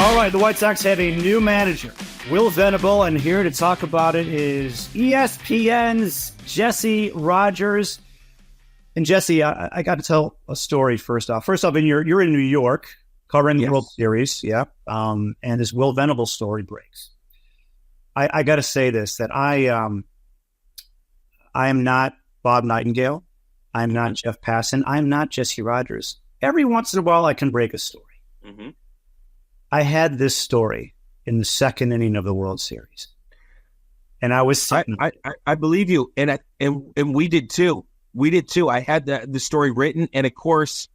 All right, the White Sox have a new manager, Will Venable, and here to talk about it is ESPN's Jesse Rogers. And Jesse, I got to tell a story first off. First off, you're in New York covering the World Series, yeah. And this Will Venable story breaks. I got to say this, that I am not Bob Nightingale. I'm not Jeff Passan. I'm not Jesse Rogers. Every once in a while, I can break a story. Mm-hmm. I had this story in the second inning of the World Series, and I was sitting. I believe you, and we did too. We did too. I had the story written, and of course,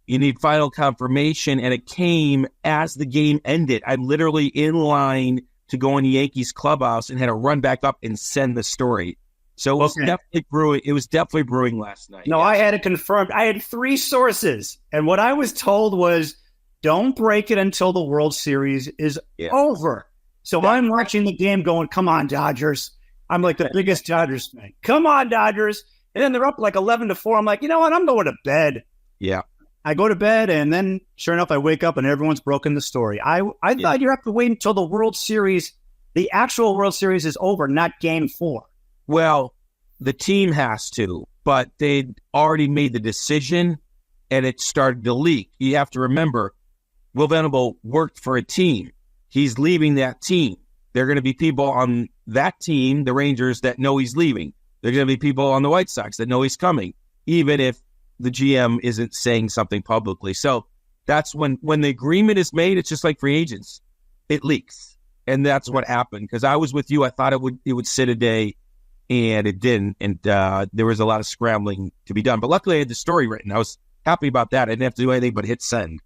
you need final confirmation, and it came as the game ended. I'm literally in line to go in the Yankees clubhouse and had to run back up and send the story. So it was definitely brewing. It was definitely brewing last night. No, I had it confirmed. I had 3 sources, and what I was told was, don't break it until the World Series is over. So I'm watching the game going, come on, Dodgers. I'm like the biggest Dodgers fan. Come on, Dodgers. And then they're up like 11-4. I'm like, you know what? I'm going to bed. Yeah. I go to bed, and then sure enough, I wake up and everyone's broken the story. I thought you have to wait until the World Series, the actual World Series is over, not Game 4. Well, the team has to, but they'd already made the decision, and it started to leak. You have to remember, Will Venable worked for a team. He's leaving that team. There are going to be people on that team, the Rangers, that know he's leaving. There are going to be people on the White Sox that know he's coming, even if the GM isn't saying something publicly. So that's when the agreement is made, it's just like free agents. It leaks. And that's what happened. Because I was with you. I thought it would sit a day, and it didn't. And there was a lot of scrambling to be done. But luckily, I had the story written. I was happy about that. I didn't have to do anything but hit send.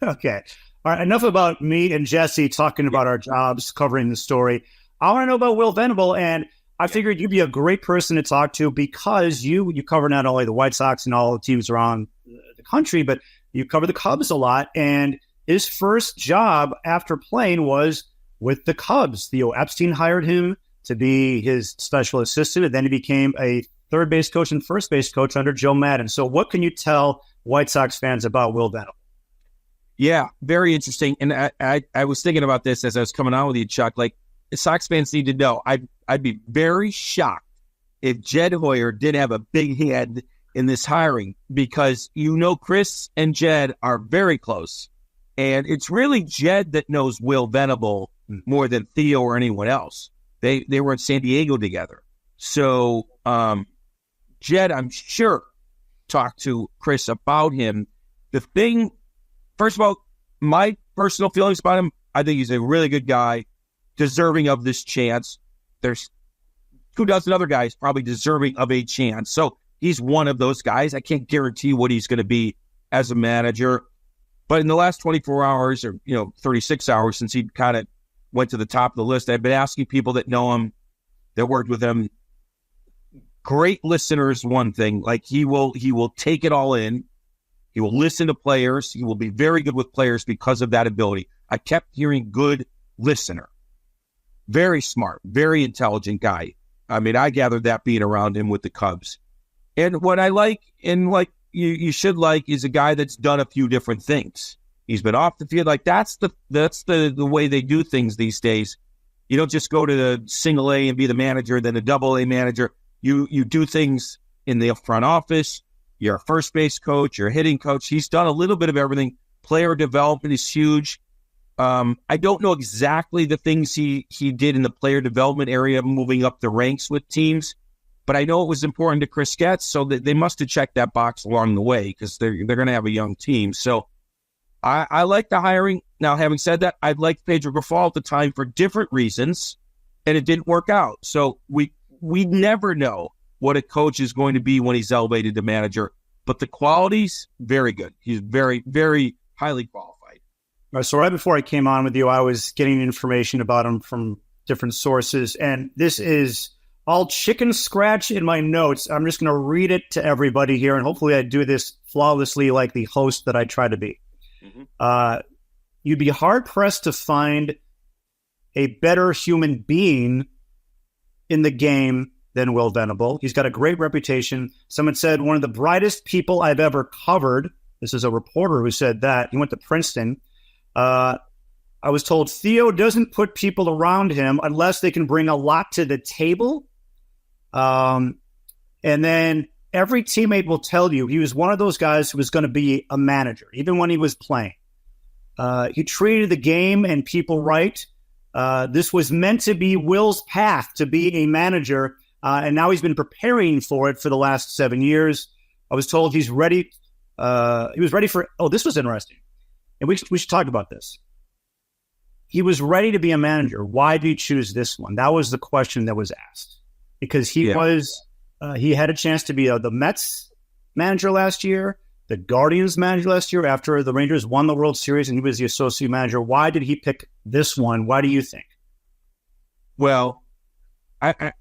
Okay. All right. Enough about me and Jesse talking about our jobs, covering the story. I want to know about Will Venable, and I figured you'd be a great person to talk to because you cover not only the White Sox and all the teams around the country, but you cover the Cubs a lot. And his first job after playing was with the Cubs. Theo Epstein hired him to be his special assistant, and then he became a third base coach and first base coach under Joe Maddon. So what can you tell White Sox fans about Will Venable? Yeah, very interesting. And I was thinking about this as I was coming on with you, Chuck. Like, Sox fans need to know, I'd be very shocked if Jed Hoyer did have a big hand in this hiring, because Chris and Jed are very close. And it's really Jed that knows Will Venable more than Theo or anyone else. They were in San Diego together. So Jed, I'm sure, talked to Chris about him. The thing, first of all, my personal feelings about him, I think he's a really good guy, deserving of this chance. There's 24 other guys probably deserving of a chance. So he's one of those guys. I can't guarantee what he's going to be as a manager. But in the last 24 hours or 36 hours since he kind of went to the top of the list, I've been asking people that know him, that worked with him. Great listeners, one thing. Like, he will take it all in. He will listen to players. He will be very good with players because of that ability. I kept hearing good listener. Very smart, very intelligent guy. I mean, I gathered that being around him with the Cubs. And what I like, and like you should like, is a guy that's done a few different things. He's been off the field. Like, that's the way they do things these days. You don't just go to the single A and be the manager, then a double A manager. You do things in the front office. You're a first base coach. You're a hitting coach. He's done a little bit of everything. Player development is huge. I don't know exactly the things he did in the player development area, moving up the ranks with teams, but I know it was important to Chris Getz, so that they must have checked that box along the way, because they're going to have a young team. So I like the hiring. Now, having said that, I'd liked Pedro Grifol at the time for different reasons, and it didn't work out. So we never know what a coach is going to be when he's elevated to manager, but the quality's very good. He's very, very highly qualified. So right before I came on with you, I was getting information about him from different sources, and this is all chicken scratch in my notes. I'm just going to read it to everybody here, and hopefully I do this flawlessly like the host that I try to be. Mm-hmm. You'd be hard-pressed to find a better human being in the game than Will Venable. He's got a great reputation. Someone said one of the brightest people I've ever covered. This is a reporter who said that. He went to Princeton. I was told Theo doesn't put people around him unless they can bring a lot to the table. And then every teammate will tell you he was one of those guys who was going to be a manager, even when he was playing. He treated the game and people right. This was meant to be Will's path to be a manager, and now he's been preparing for it for the last 7 years. I was told he's ready. He was ready for. Oh, this was interesting, and we should talk about this. He was ready to be a manager. Why did he choose this one? That was the question that was asked, because he had a chance to be the Mets manager last year, the Guardians manager last year after the Rangers won the World Series, and he was the associate manager. Why did he pick this one? Why do you think? Well, I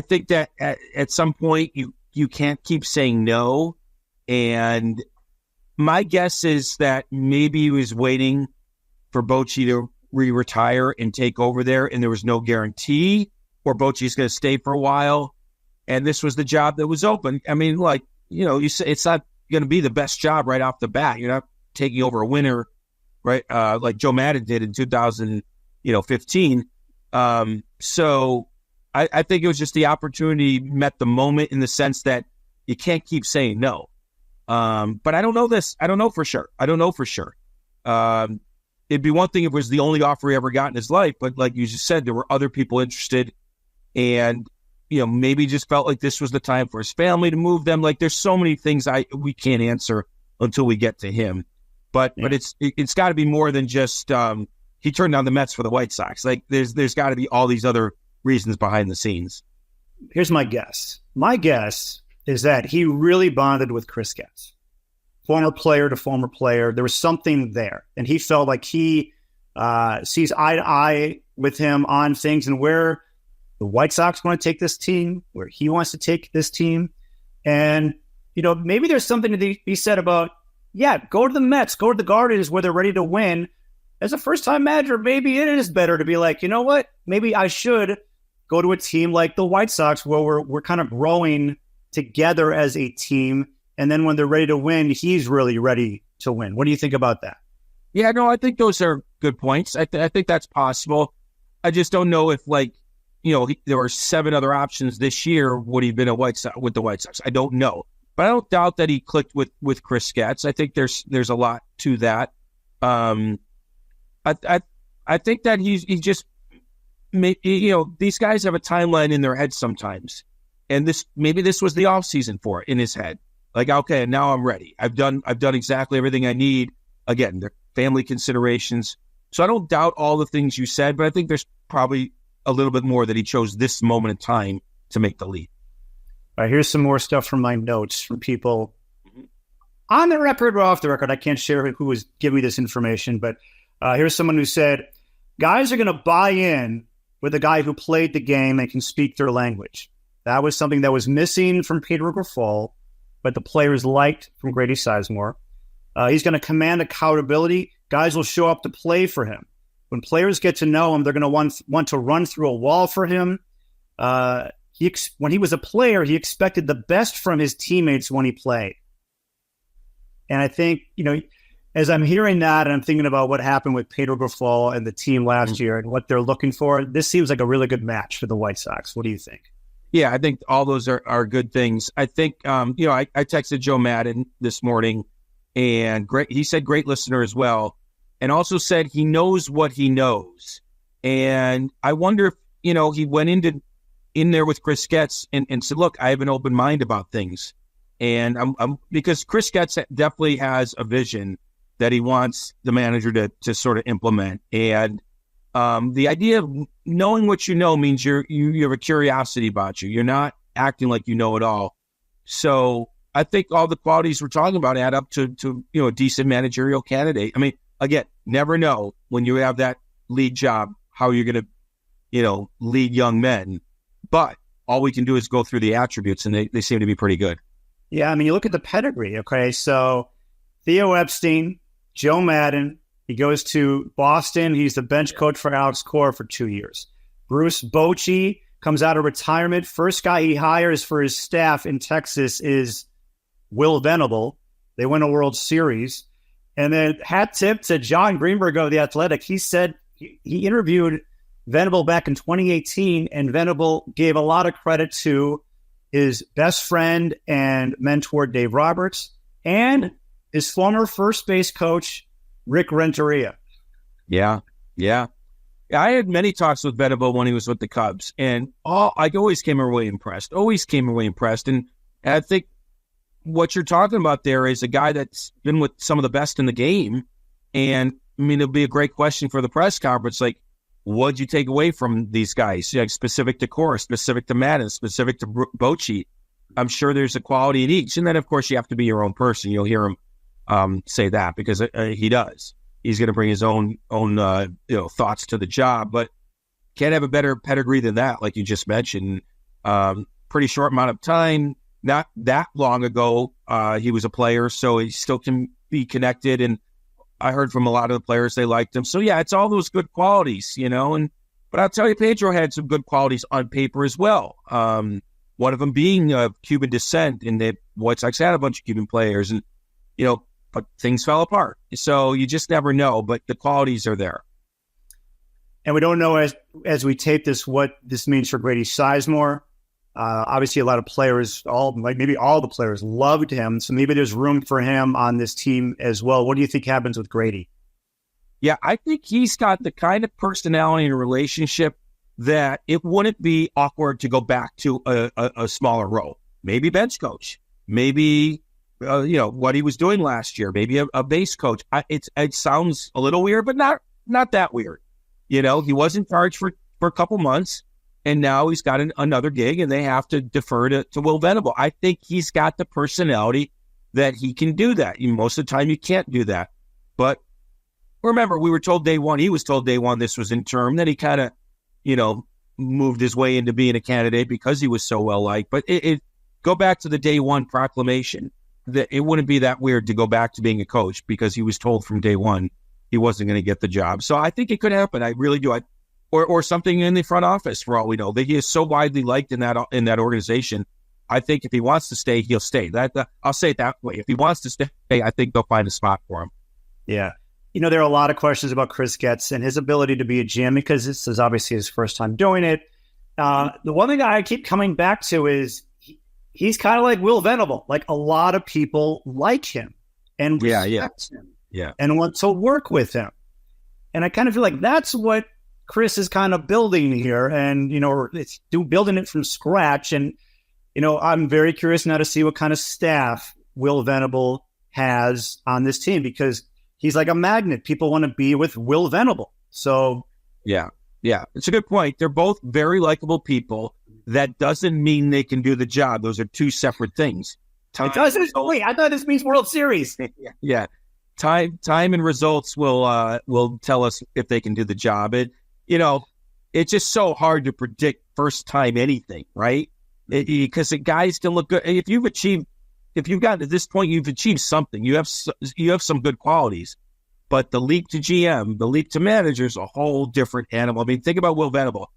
think that at some point you can't keep saying no, and my guess is that maybe he was waiting for Bochy to retire and take over there, and there was no guarantee, or Bochy's going to stay for a while, and this was the job that was open. I mean, you say it's not going to be the best job right off the bat. You're not taking over a winner, right? Like Joe Maddon did in 2015. So I think it was just the opportunity met the moment, in the sense that you can't keep saying no. But I don't know this. I don't know for sure. It'd be one thing if it was the only offer he ever got in his life, but like you just said, there were other people interested, and maybe just felt like this was the time for his family to move them. Like, there's so many things we can't answer until we get to him. But it's got to be more than just he turned down the Mets for the White Sox. Like, there's got to be all these other reasons behind the scenes. Here's my guess. My guess is that he really bonded with Chris Getz, former player to former player. There was something there, and he felt like he sees eye to eye with him on things, and where the White Sox want to take this team, where he wants to take this team. And, maybe there's something to be said about, go to the Mets, go to the Guardians where they're ready to win. As a first-time manager, maybe it is better to be like, you know what? Maybe I should go to a team like the White Sox where we're kind of growing together as a team. And then when they're ready to win, he's really ready to win. What do you think about that? Yeah, no, I think those are good points. I think that's possible. I just don't know if, there were 7 other options this year. Would he have been with the White Sox? I don't know. But I don't doubt that he clicked with Chris Getz. I think there's a lot to that. I think that he just, these guys have a timeline in their head sometimes. And maybe this was the off season for it in his head. Like, okay, now I'm ready. I've done exactly everything I need. Again, their family considerations. So I don't doubt all the things you said, but I think there's probably a little bit more that he chose this moment in time to make the leap. All right, here's some more stuff from my notes from people on the record or off the record. I can't share who was giving me this information, but here's someone who said, guys are going to buy in with a guy who played the game and can speak their language. That was something that was missing from Pedro Grifol, but the players liked from Grady Sizemore. He's going to command accountability. Guys will show up to play for him. When players get to know him, they're going to want to run through a wall for him. When he was a player, he expected the best from his teammates when he played. And I think, as I'm hearing that and I'm thinking about what happened with Pedro Grifol and the team last year and what they're looking for, this seems like a really good match for the White Sox. What do you think? Yeah, I think all those are good things. I think, I texted Joe Maddon this morning, and he said great listener as well, and also said he knows what he knows. And I wonder if, he went in there with Chris Getz and said, look, I have an open mind about things. And I'm because Chris Getz definitely has a vision that he wants the manager to sort of implement. And the idea of knowing what you know means you have a curiosity about you. You're not acting like you know it all. So I think all the qualities we're talking about add up to a decent managerial candidate. I mean, again, never know when you have that lead job how you're going to, lead young men. But all we can do is go through the attributes, and they seem to be pretty good. Yeah, I mean, you look at the pedigree. Okay, so Theo Epstein, Joe Maddon. He goes to Boston. He's the bench coach for Alex Cora for 2 years. Bruce Bochy comes out of retirement. First guy he hires for his staff in Texas is Will Venable. They win a World Series. And then hat tip to John Greenberg of The Athletic. He said he interviewed Venable back in 2018, and Venable gave a lot of credit to his best friend and mentor, Dave Roberts, and his former first base coach, Rick Renteria. Yeah. I had many talks with Venable when he was with the Cubs, and I always came away impressed. And I think what you're talking about there is a guy that's been with some of the best in the game. And I mean, it'll be a great question for the press conference. Like, what'd you take away from these guys? Like, specific to Cora, specific to Madden, specific to Bochy. I'm sure there's a quality in each. And then, of course, you have to be your own person. You'll hear him say that because he does. He's going to bring his own thoughts to the job, but can't have a better pedigree than that, like you just mentioned. Pretty short amount of time, not that long ago, he was a player, so he still can be connected. And I heard from a lot of the players they liked him. So yeah, it's all those good qualities, but I'll tell you, Pedro had some good qualities on paper as well. One of them being of Cuban descent, and the White Sox had a bunch of Cuban players, and but things fell apart. So you just never know, but the qualities are there. And we don't know as we tape this what this means for Grady Sizemore. Obviously, a lot of players, maybe all the players, loved him. So maybe there's room for him on this team as well. What do you think happens with Grady? Yeah, I think he's got the kind of personality and relationship that it wouldn't be awkward to go back to a smaller role. Maybe bench coach. Maybe what he was doing last year, maybe a base coach. It sounds a little weird, but not that weird. He was in charge for a couple months, and now he's got another gig, and they have to defer to Will Venable. I think he's got the personality that he can do that. Most of the time, you can't do that. But remember, he was told day one this was interim. Then he kind of, moved his way into being a candidate because he was so well liked. But go back to the day one proclamation. That it wouldn't be that weird to go back to being a coach because he was told from day one he wasn't going to get the job. So I think it could happen. I really do. Or something in the front office, for all we know. That he is so widely liked in that organization. I think if he wants to stay, he'll stay. I'll say it that way. If he wants to stay, I think they'll find a spot for him. Yeah. There are a lot of questions about Chris Getz and his ability to be a GM because this is obviously his first time doing it. The one thing I keep coming back to is he's kind of like Will Venable. Like, a lot of people like him and respect him and want to work with him. And I kind of feel like that's what Chris is kind of building here. And, it's building it from scratch. And, I'm very curious now to see what kind of staff Will Venable has on this team because he's like a magnet. People want to be with Will Venable. So, yeah, it's a good point. They're both very likable people. That doesn't mean they can do the job. Those are two separate things. It doesn't. Wait, I thought this means World Series. Yeah. Time and results will tell us if they can do the job. It's just so hard to predict first time anything, right? Because the guys can look good. If you've gotten to this point, you've achieved something. You have some good qualities. But the leap to GM, the leap to manager is a whole different animal. I mean, think about Will Venable.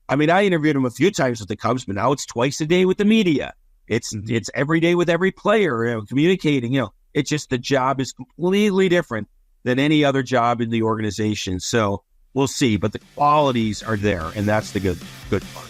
I mean, I interviewed him a few times with the Cubs, but now it's twice a day with the media. It's every day with every player, communicating. It's just the job is completely different than any other job in the organization. So we'll see, but the qualities are there, and that's the good part.